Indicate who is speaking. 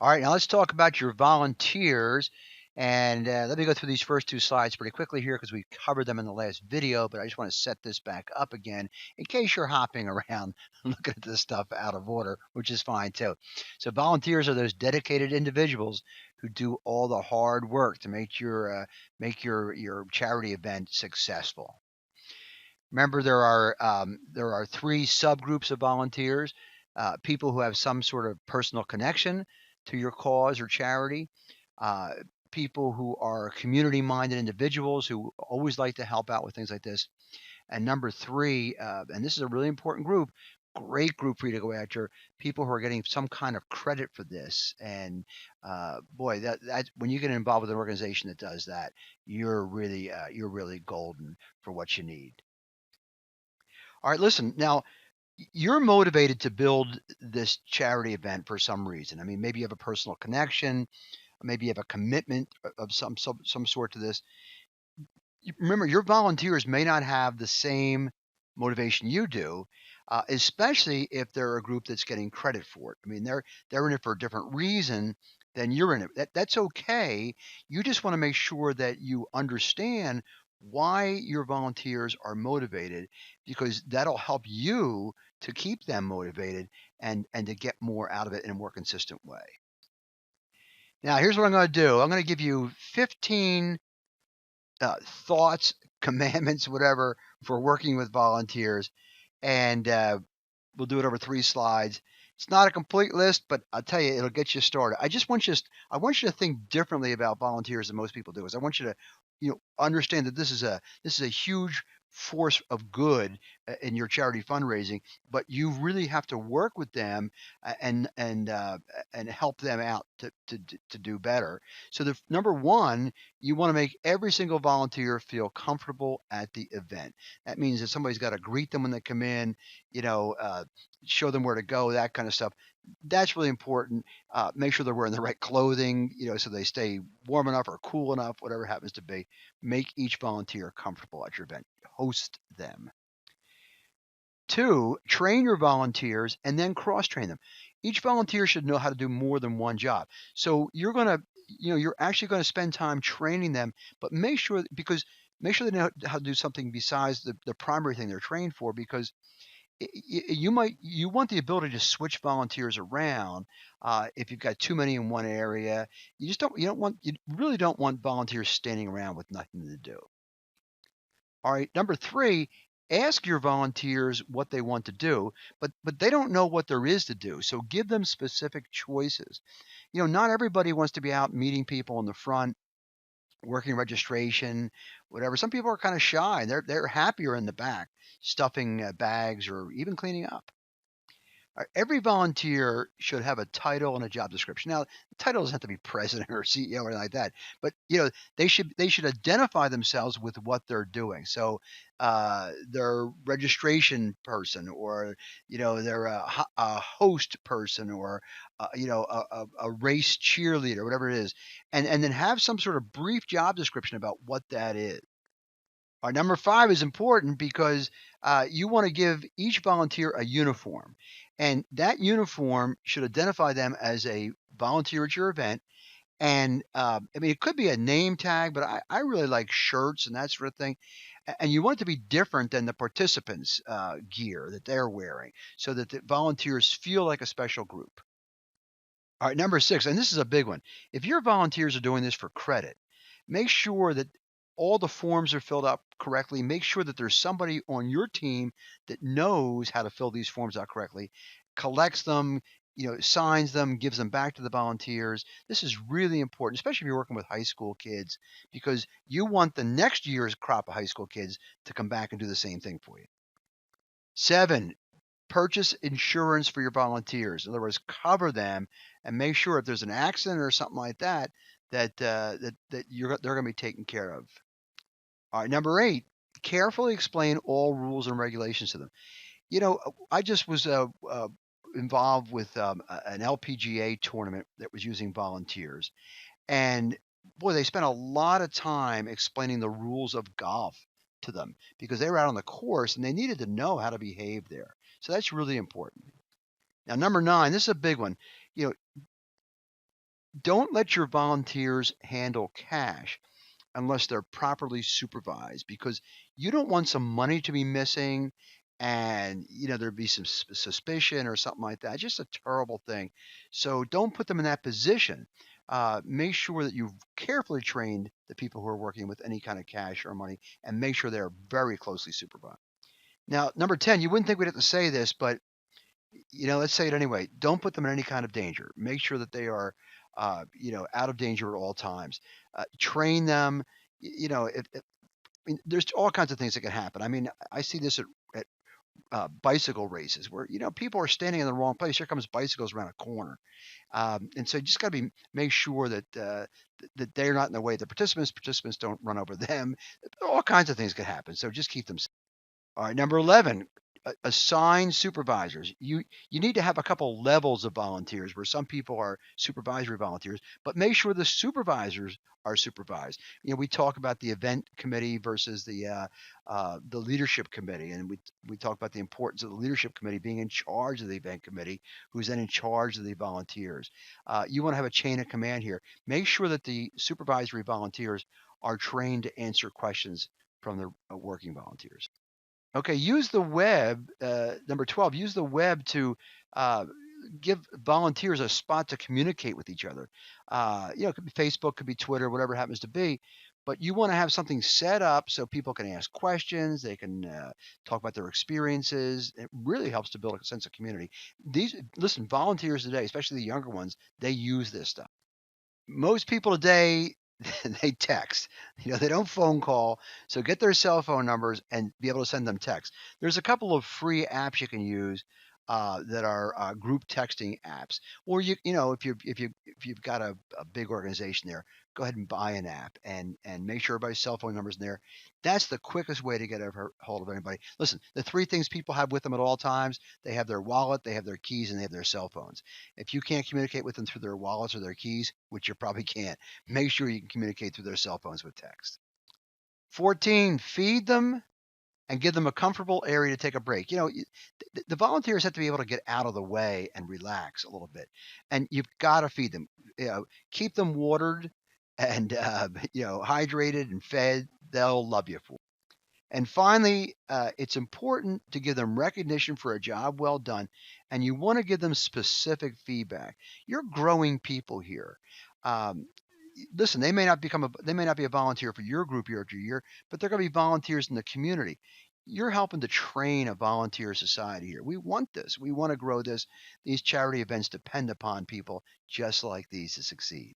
Speaker 1: All right, now let's talk about your volunteers. And let me go through these first two slides pretty quickly here because we covered them in the last video, but I just want to set this back up again in case you're hopping around looking at this stuff out of order, which is fine too. So volunteers are those dedicated individuals who do all the hard work to make your charity event successful. Remember, there are three subgroups of volunteers: people who have some sort of personal connection to your cause or charity, uh, people who are community-minded individuals who always like to help out with things like this, and number three, and this is a really important group, great group for you to go after, people who are getting some kind of credit for this. And boy, that when you get involved with an organization that does that, you're really golden for what you need. All right, listen, now you're motivated to build this charity event for some reason. I mean, maybe you have a personal connection, maybe you have a commitment of some sort to this. Remember, your volunteers may not have the same motivation you do, especially if they're a group that's getting credit for it. I mean, they're in it for a different reason than you're in it. That's okay. You just want to make sure that you understand why your volunteers are motivated, because that'll help you to keep them motivated and to get more out of it in a more consistent way. Now, here's what I'm going to do. I'm going to give you 15 thoughts, commandments, whatever, for working with volunteers. And we'll do it over 3 slides. It's not a complete list, but I'll tell you, it'll get you started. I want you to think differently about volunteers than most people do. Is I want you to, understand that this is a huge force of good in your charity fundraising, but you really have to work with them and help them out to do better. So the number one, you want to make every single volunteer feel comfortable at the event. That means that somebody's got to greet them when they come in, show them where to go, that kind of stuff. That's really important. Make sure they're wearing the right clothing, so they stay warm enough or cool enough, whatever it happens to be. Make each volunteer comfortable at your event. Host them. Two, train your volunteers and then cross train them. Each volunteer should know how to do more than one job. So you're actually going to spend time training them, but make sure they know how to do something besides the primary thing they're trained for, because you want the ability to switch volunteers around. If you've got too many in one area, you really don't want volunteers standing around with nothing to do. All right, number three, ask your volunteers what they want to do, but they don't know what there is to do. So give them specific choices. Not everybody wants to be out meeting people in the front, working registration, whatever. Some people are kind of shy. They're happier in the back, stuffing bags or even cleaning up. Every volunteer should have a title and a job description. Now, the title doesn't have to be president or CEO or anything like that, but they should identify themselves with what they're doing. So, they're registration person, or they're a host person, or a race cheerleader, whatever it is, and then have some sort of brief job description about what that is. Our number five is important because you want to give each volunteer a uniform, and that uniform should identify them as a volunteer at your event. And I mean, it could be a name tag, but I really like shirts and that sort of thing. And you want it to be different than the participants' gear that they're wearing, so that the volunteers feel like a special group. All right, number six, and this is a big one. If your volunteers are doing this for credit, make sure that all the forms are filled out correctly. Make sure that there's somebody on your team that knows how to fill these forms out correctly, collects them, signs them, gives them back to the volunteers. This is really important, especially if you're working with high school kids, because you want the next year's crop of high school kids to come back and do the same thing for you. Seven, purchase insurance for your volunteers. In other words, cover them and make sure if there's an accident or something like that, they're going to be taken care of. All right, number eight, carefully explain all rules and regulations to them. I just was involved with an LPGA tournament that was using volunteers, and boy, they spent a lot of time explaining the rules of golf to them, because they were out on the course and they needed to know how to behave there. So that's really important. Now, number nine, this is a big one. You know, Don't let your volunteers handle cash unless they're properly supervised because you don't want some money to be missing and there'd be some suspicion or something like that. Just a terrible thing. So don't put them in that position. Make sure that you've carefully trained the people who are working with any kind of cash or money and make sure they're very closely supervised. Now, number 10, you wouldn't think we'd have to say this, but let's say it anyway. Don't put them in any kind of danger. Make sure that they are, out of danger at all times. Train them. I mean, there's all kinds of things that can happen. I mean, I see this at bicycle races where people are standing in the wrong place. Here comes bicycles around a corner, and so you just got to be make sure that they're not in the way. The participants don't run over them. All kinds of things could happen. So just keep them. All right, number 11, assign supervisors. You need to have a couple levels of volunteers where some people are supervisory volunteers, but make sure the supervisors are supervised. We talk about the event committee versus the leadership committee, and we talk about the importance of the leadership committee being in charge of the event committee, who's then in charge of the volunteers. You want to have a chain of command here. Make sure that the supervisory volunteers are trained to answer questions from the working volunteers. Okay, use the web, number 12, use the web to uh, give volunteers a spot to communicate with each other. It could be Facebook, could be Twitter, whatever it happens to be. But you want to have something set up so people can ask questions, they can talk about their experiences. It really helps to build a sense of community. Listen, volunteers today, especially the younger ones, they use this stuff. Most people today they text. They don't phone call. So get their cell phone numbers and be able to send them text. There's a couple of free apps you can use that are group texting apps. Or if you've got a big organization there, go ahead and buy an app and make sure everybody's cell phone numbers in there. That's the quickest way to get a hold of anybody. Listen, the three things people have with them at all times: they have their wallet, they have their keys, and they have their cell phones. If you can't communicate with them through their wallets or their keys, which you probably can't, make sure you can communicate through their cell phones with text. 14, feed them and give them a comfortable area to take a break. The volunteers have to be able to get out of the way and relax a little bit. And you've got to feed them. Keep them watered and hydrated and fed. They'll love you for it. And finally, it's important to give them recognition for a job well done, and you want to give them specific feedback. You're growing people here. Um, Listen, they may not be a volunteer for your group year after year, but they're going to be volunteers in the community. You're helping to train a volunteer society here. We want this. We want to grow this. These charity events depend upon people just like these to succeed.